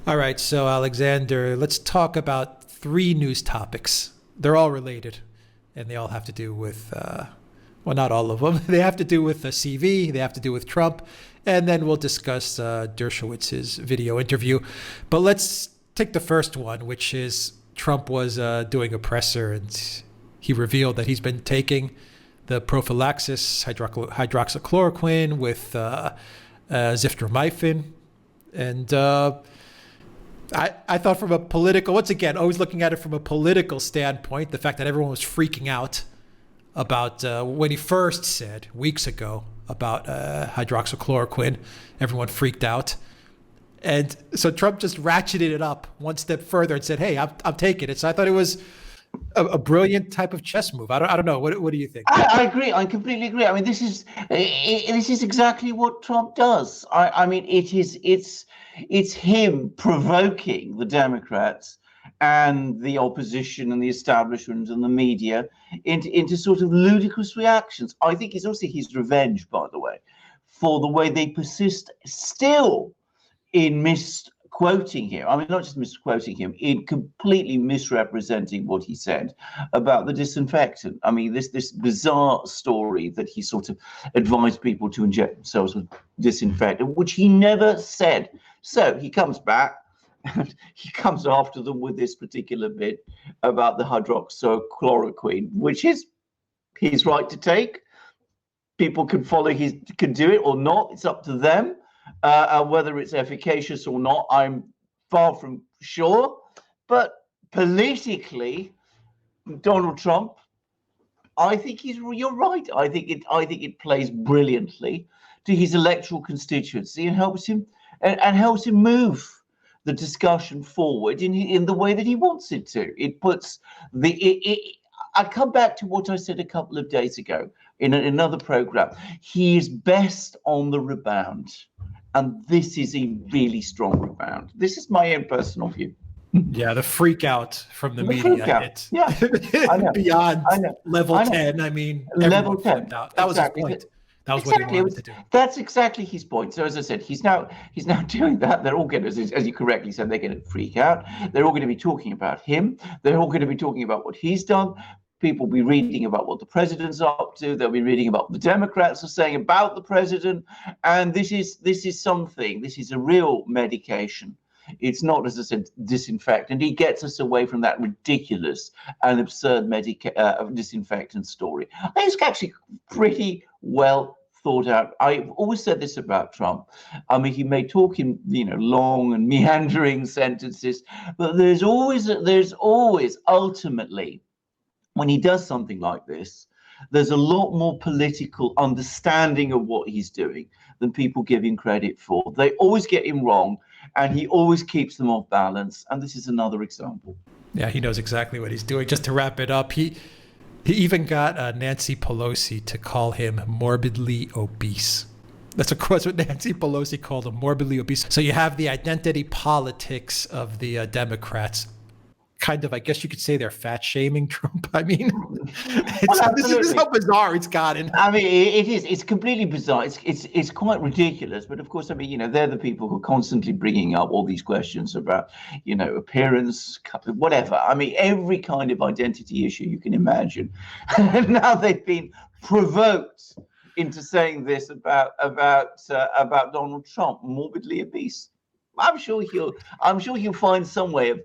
All right, so Alexander, let's talk about three news topics. They're all related, and they all have to do with, well, not all of them. They have to do with the CV, they have to do with Trump, and then we'll discuss Dershowitz's video interview. But let's take the first one, which is Trump was doing a presser, and he revealed that he's been taking the prophylaxis hydroxychloroquine with azithromycin. And I thought from a political, once again, always looking at it from a political standpoint, the fact that everyone was freaking out about when he first said weeks ago about hydroxychloroquine, everyone freaked out. And so Trump just ratcheted it up one step further and said, hey, I'm taking it. So I thought it was a brilliant type of chess move. I don't know. What do you think? I agree. I completely agree. I mean, this is exactly what Trump does. I mean, it's him provoking the Democrats and the opposition and the establishment and the media into sort of ludicrous reactions. I think it's also his revenge, by the way, for the way they persist still in misquoting him. I mean, not just misquoting him, in completely misrepresenting what he said about the disinfectant. I mean, this bizarre story that he sort of advised people to inject themselves with disinfectant, which he never said. So he comes back and he comes after them with this particular bit about the hydroxychloroquine, which is his right to take. People can do it or not. It's up to them. Whether it's efficacious or not, I'm far from sure. But politically, Donald Trump, I think you're right. I think it plays brilliantly to his electoral constituency and helps him move the discussion forward in the way that he wants it to. It puts I come back to what I said a couple of days ago in another program. He is best on the rebound. And this is a really strong rebound. This is my own personal view. Yeah, the freak out from the media. Yeah, I know. Beyond level 10. I mean, level 10. Out. That exactly. Was his point. That was what he wanted to do. That's exactly his point. So as I said, he's now doing that. They're all going to, as you correctly said, they're going to freak out. They're all going to be talking about him. They're all going to be talking about what he's done. People will be reading about what the president's up to. They'll be reading about what the Democrats are saying about the president. And this is something. This is a real medication. It's not, as I said, disinfectant. He gets us away from that ridiculous and absurd disinfectant story. I think it's actually pretty well thought out. I've always said this about Trump. I mean, he may talk in long and meandering sentences, but there's always ultimately, when he does something like this, there's a lot more political understanding of what he's doing than people give him credit for. They always get him wrong, and he always keeps them off balance. And this is another example. Yeah, he knows exactly what he's doing. Just to wrap it up, he even got Nancy Pelosi to call him morbidly obese. That's of course what Nancy Pelosi called him, morbidly obese. So you have the identity politics of the Democrats. Kind of, I guess you could say they're fat shaming Trump. I mean, this is how bizarre it's gotten. I mean, it is. It's completely bizarre. It's quite ridiculous. But of course, I mean, they're the people who are constantly bringing up all these questions about, appearance, whatever. I mean, every kind of identity issue you can imagine. And now they've been provoked into saying this about Donald Trump, morbidly obese. I'm sure he'll find some way of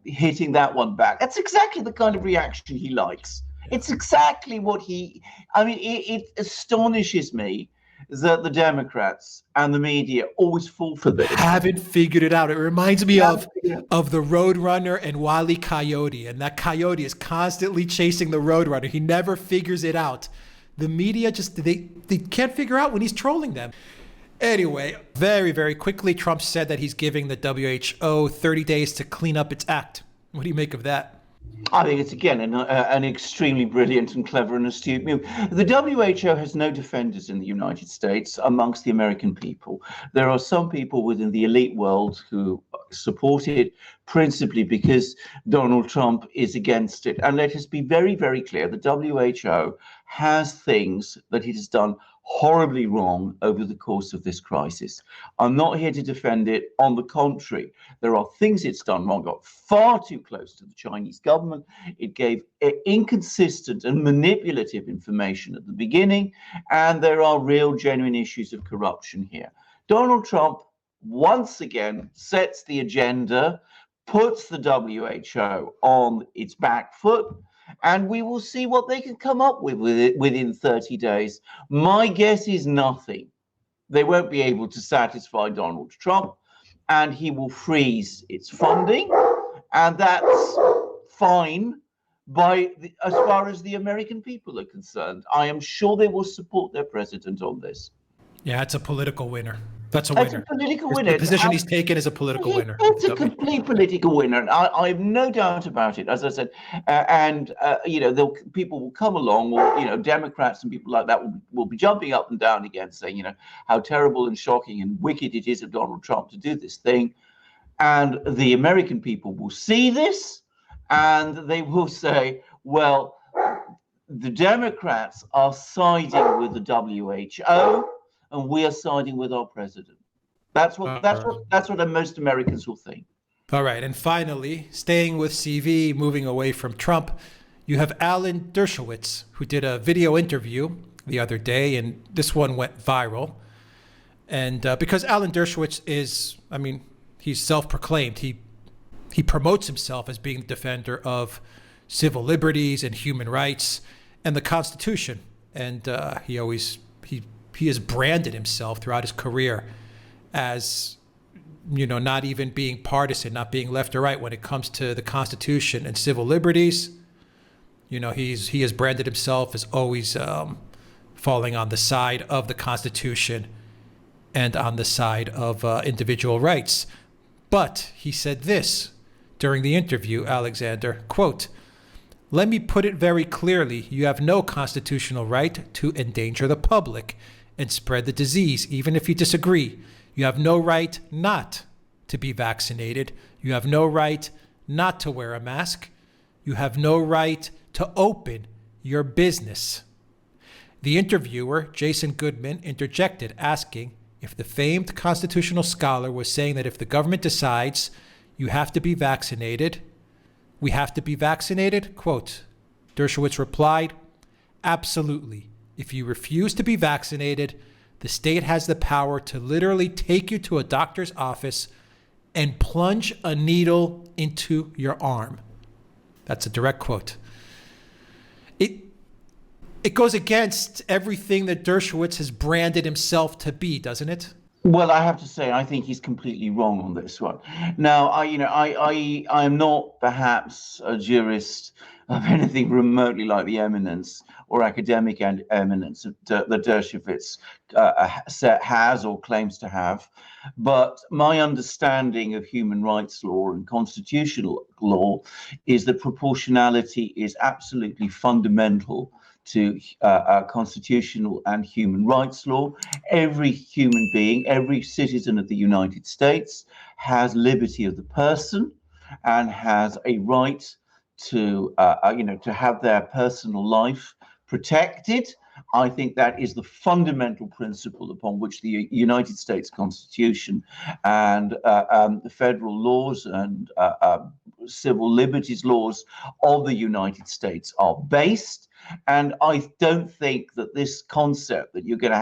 hitting that one back. That's exactly the kind of reaction he likes. It's exactly what it astonishes me that the Democrats and the media always fall for this. Haven't figured it out. It reminds me of the Roadrunner and Wile E. Coyote, and that coyote is constantly chasing the Roadrunner. He never figures it out. The media just, they can't figure out when he's trolling them. Anyway, very, very quickly, Trump said that he's giving the WHO 30 days to clean up its act. What do you make of that? I think it's, again, an extremely brilliant and clever and astute move. The WHO has no defenders in the United States amongst the American people. There are some people within the elite world who support it, principally because Donald Trump is against it. And let us be very, very clear. The WHO has things that it has done horribly wrong over the course of this crisis. I'm not here to defend it. On the contrary, there are things it's done wrong. It got far too close to the Chinese government. It gave inconsistent and manipulative information at the beginning, and there are real, genuine issues of corruption here. Donald Trump once again sets the agenda, puts the WHO on its back foot, and we will see what they can come up with it within 30 days. My guess is nothing. They won't be able to satisfy Donald Trump, and he will freeze its funding, and that's fine as far as the American people are concerned. I am sure they will support their president on this. Yeah, it's a political winner. That's a It's winner. a political winner. The position he's taken is a political winner. It's a complete political winner, and I have no doubt about it. As I said, people will come along, or Democrats and people like that will be jumping up and down again, saying, how terrible and shocking and wicked it is of Donald Trump to do this thing, and the American people will see this, and they will say, well, the Democrats are siding with the WHO. And we are siding with our president. That's what most Americans will think. All right, and finally, staying with CV, moving away from Trump, you have Alan Dershowitz, who did a video interview the other day, and this one went viral. And because Alan Dershowitz he's self-proclaimed. He promotes himself as being the defender of civil liberties and human rights and the Constitution, and he has branded himself throughout his career as, not even being partisan, not being left or right when it comes to the Constitution and civil liberties. He has branded himself as always falling on the side of the Constitution and on the side of individual rights. But he said this during the interview, Alexander, quote, "Let me put it very clearly. You have no constitutional right to endanger the public and spread the disease, even if you disagree. You have no right not to be vaccinated. You have no right not to wear a mask. You have no right to open your business." The interviewer, Jason Goodman, interjected, asking if the famed constitutional scholar was saying that if the government decides you have to be vaccinated, we have to be vaccinated? Quote, Dershowitz replied, "Absolutely. If you refuse to be vaccinated, the state has the power to literally take you to a doctor's office and plunge a needle into your arm." That's a direct quote. It goes against everything that Dershowitz has branded himself to be, doesn't it? Well, I have to say, I think he's completely wrong on this one. Now, I am not perhaps a jurist of anything remotely like the eminence or academic eminence that Dershowitz has or claims to have. But my understanding of human rights law and constitutional law is that proportionality is absolutely fundamental to constitutional and human rights law. Every human being, every citizen of the United States has liberty of the person and has a right to have their personal life protected. I think that is the fundamental principle upon which the United States Constitution and the federal laws and civil liberties laws of the United States are based. And I don't think that this concept that you're going to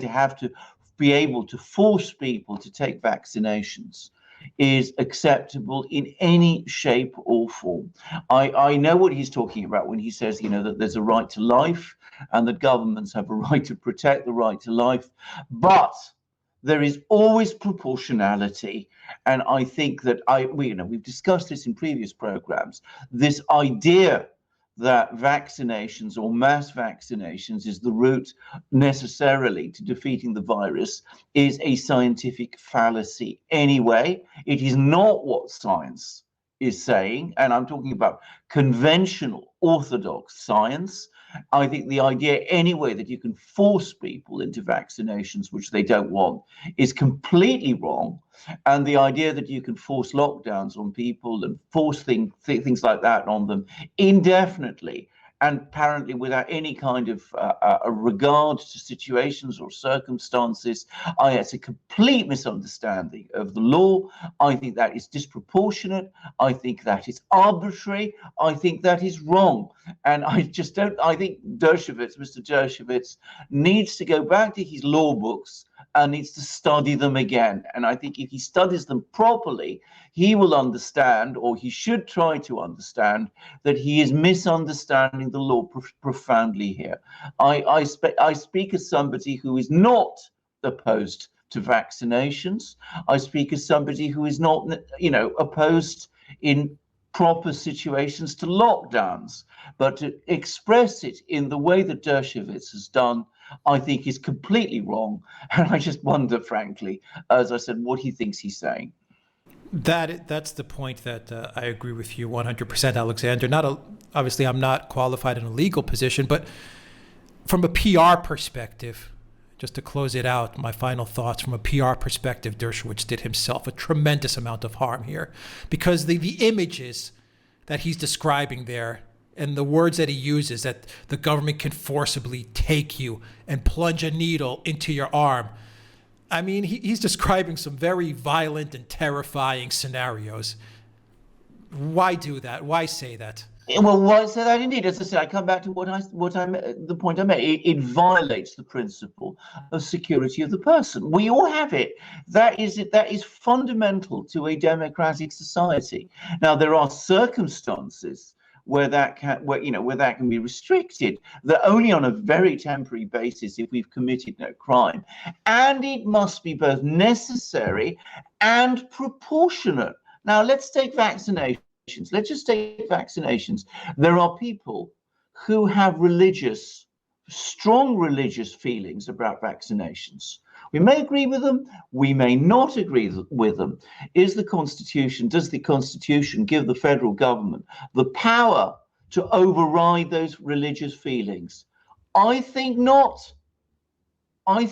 have to be able to force people to take vaccinations is acceptable in any shape or form. I know what he's talking about when he says, that there's a right to life and that governments have a right to protect the right to life, but there is always proportionality. And I think that we've discussed this in previous programs, this idea that vaccinations or mass vaccinations is the route necessarily to defeating the virus is a scientific fallacy anyway. It is not what science is saying, and I'm talking about conventional orthodox science. I think the idea anyway that you can force people into vaccinations which they don't want is completely wrong. And the idea that you can force lockdowns on people and force things like that on them indefinitely and apparently without any kind of a regard to situations or circumstances. It's a complete misunderstanding of the law. I think that is disproportionate. I think that is arbitrary. I think that is wrong. And I just don't, I think Mr. Dershowitz needs to go back to his law books and needs to study them again. And I think if he studies them properly, he will understand, or he should try to understand, that he is misunderstanding the law profoundly here. I speak as somebody who is not opposed to vaccinations. I speak as somebody who is not, opposed in proper situations to lockdowns, but to express it in the way that Dershowitz has done, I think is completely wrong. And I just wonder, frankly, as I said, what he thinks he's saying. That's the point that I agree with you 100%, Alexander. Obviously, I'm not qualified in a legal position, but from a PR perspective, just to close it out, my final thoughts from a PR perspective, Dershowitz did himself a tremendous amount of harm here, because the images that he's describing there and the words that he uses, that the government can forcibly take you and plunge a needle into your arm. I mean, he's describing some very violent and terrifying scenarios. Why do that? Why say that? Well, why say that? Indeed, as I said, I come back to the point I made. It violates the principle of security of the person. We all have it. That is fundamental to a democratic society. Now, there are circumstances where that can be restricted, that only on a very temporary basis if we've committed no crime, and it must be both necessary and proportionate. Now let's take vaccinations. Let's just take vaccinations. There are people who have strong religious feelings about vaccinations. We may agree with them, we may not agree with them. Does the Constitution give the federal government the power to override those religious feelings? I think not. I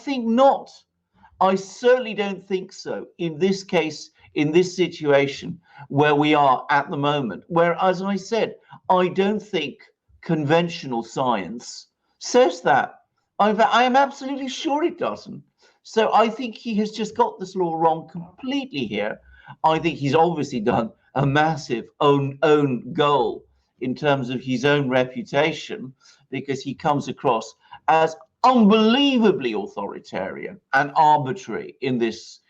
certainly don't think so in this case, in this situation where we are at the moment, where, as I said, I don't think conventional science says that. I am absolutely sure it doesn't. So I think he has just got this law wrong completely here. I think he's obviously done a massive own goal in terms of his own reputation, because he comes across as unbelievably authoritarian and arbitrary in this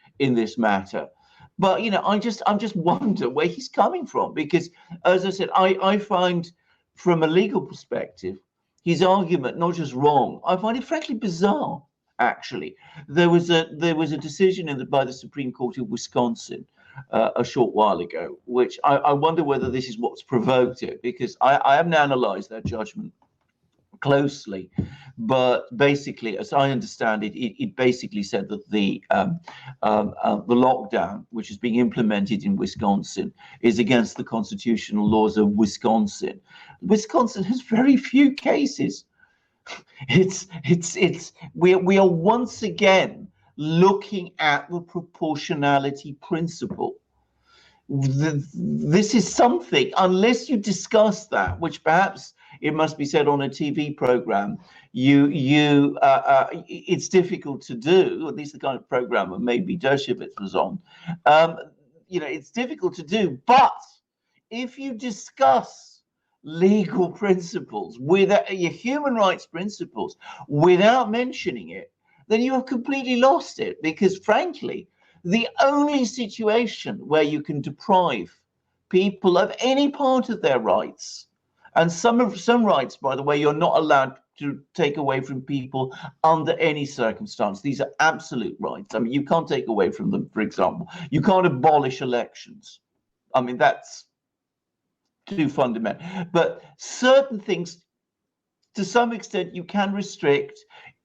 matter. But I just wonder where he's coming from, because, as I said, I find from a legal perspective his argument not just wrong, I find it frankly bizarre. Actually, there was a decision by the Supreme Court of Wisconsin a short while ago, which I wonder whether this is what's provoked it, because I haven't analysed that judgment closely, but basically, as I understand it, it basically said that the lockdown, which is being implemented in Wisconsin, is against the constitutional laws of Wisconsin. Wisconsin has very few cases. We are once again looking at the proportionality principle. This is something, unless you discuss that, which perhaps it must be said on a TV program, it's difficult to do. At least the kind of program that maybe Dershowitz was on. It's difficult to do. But if you discuss legal principles, without your human rights principles, without mentioning it, then you have completely lost it. Because frankly, the only situation where you can deprive people of any part of their rights, and some rights, by the way, you're not allowed to take away from people under any circumstance. These are absolute rights. I mean, you can't take away from them. For example, you can't abolish elections. I mean, that's too fundamental. But certain things, to some extent, you can restrict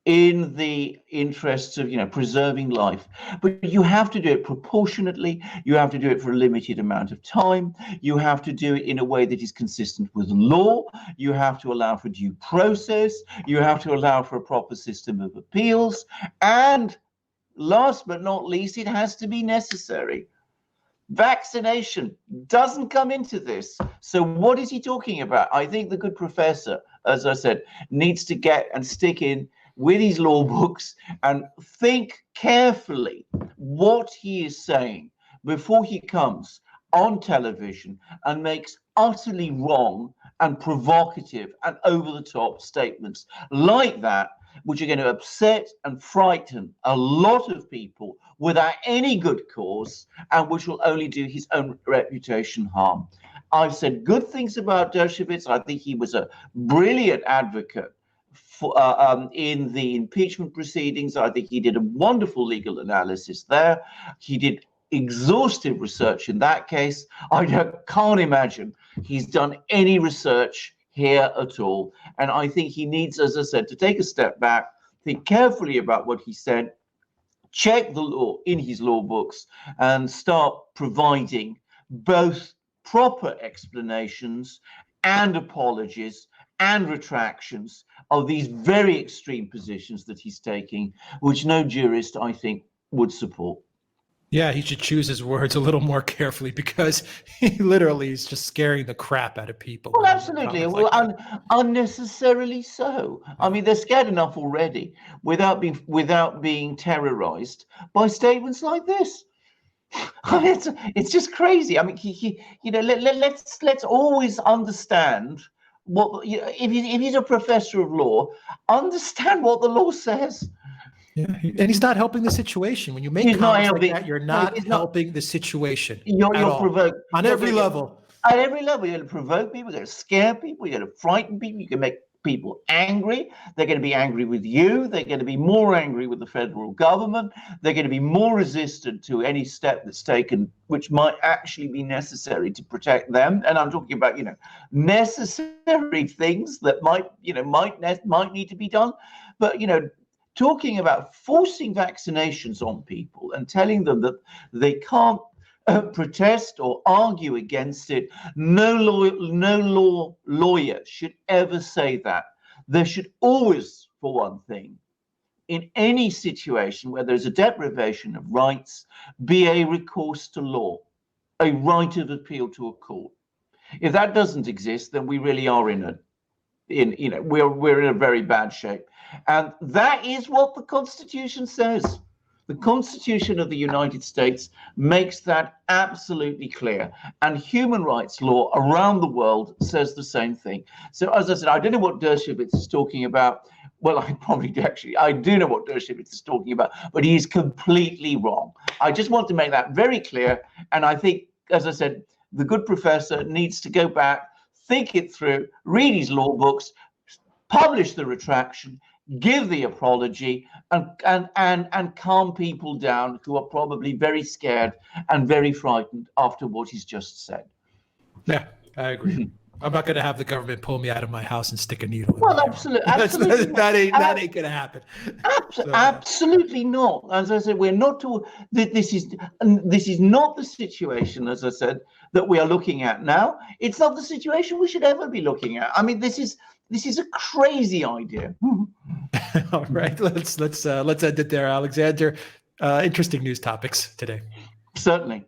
in the interests of preserving life, but you have to do it proportionately. You have to do it for a limited amount of time. You have to do it in a way that is consistent with the law. You have to allow for due process. You have to allow for a proper system of appeals, and last but not least, it has to be necessary. Vaccination doesn't come into this. So what is he talking about? I think the good professor as I said, needs to get and stick in with his law books and think carefully what he is saying before he comes on television and makes utterly wrong and provocative and over-the-top statements like that, which are going to upset and frighten a lot of people without any good cause, and which will only do his own reputation harm. I've said good things about Dershowitz. I think he was a brilliant advocate for, in the impeachment proceedings. I think he did a wonderful legal analysis there. He did exhaustive research in that case. I can't imagine he's done any research here at all. And I think he needs, as I said, to take a step back, think carefully about what he said, check the law in his law books, and start providing both proper explanations and apologies and retractions of these very extreme positions that he's taking, which no jurist, I think, would support. Yeah, he should choose his words a little more carefully, because he literally is just scaring the crap out of people. Well, absolutely. Well, unnecessarily so. I mean, they're scared enough already without being terrorized by statements like this. I mean, it's just crazy. I mean, let's always understand what, if he's a professor of law, understand what the law says. Yeah, and he's not helping the situation. When you make comments like that, you're not helping the situation. You're provoked on every level. At every level, you're going to provoke people, you're going to scare people, you're going to frighten people, you can make people angry. They're going to be angry with you. They're going to be more angry with the federal government. They're going to be more resistant to any step that's taken, which might actually be necessary to protect them. And I'm talking about, necessary things that might need to be done. But, talking about forcing vaccinations on people and telling them that they can't protest or argue against it, no lawyer should ever say that. There should always, for one thing, in any situation where there's a deprivation of rights, be a recourse to law, a right of appeal to a court. If that doesn't exist, then we really are we're in a very bad shape. And that is what the Constitution says. The Constitution of the United States makes that absolutely clear. And human rights law around the world says the same thing. So, as I said, I don't know what Dershowitz is talking about. Well, I do know what Dershowitz is talking about, but he is completely wrong. I just want to make that very clear. And I think, as I said, the good professor needs to go back, think it through, read his law books, publish the retraction, give the apology, and calm people down who are probably very scared and very frightened after what he's just said. Yeah, I agree. I'm not going to have the government pull me out of my house and stick a needle in Well, my absolutely. that ain't going to happen. Absolutely not. As I said, we're not. This is not the situation, as I said, that we are looking at now. It's not the situation we should ever be looking at. I mean, this is a crazy idea. All right, let's end it there, Alexander. Interesting news topics today. Certainly.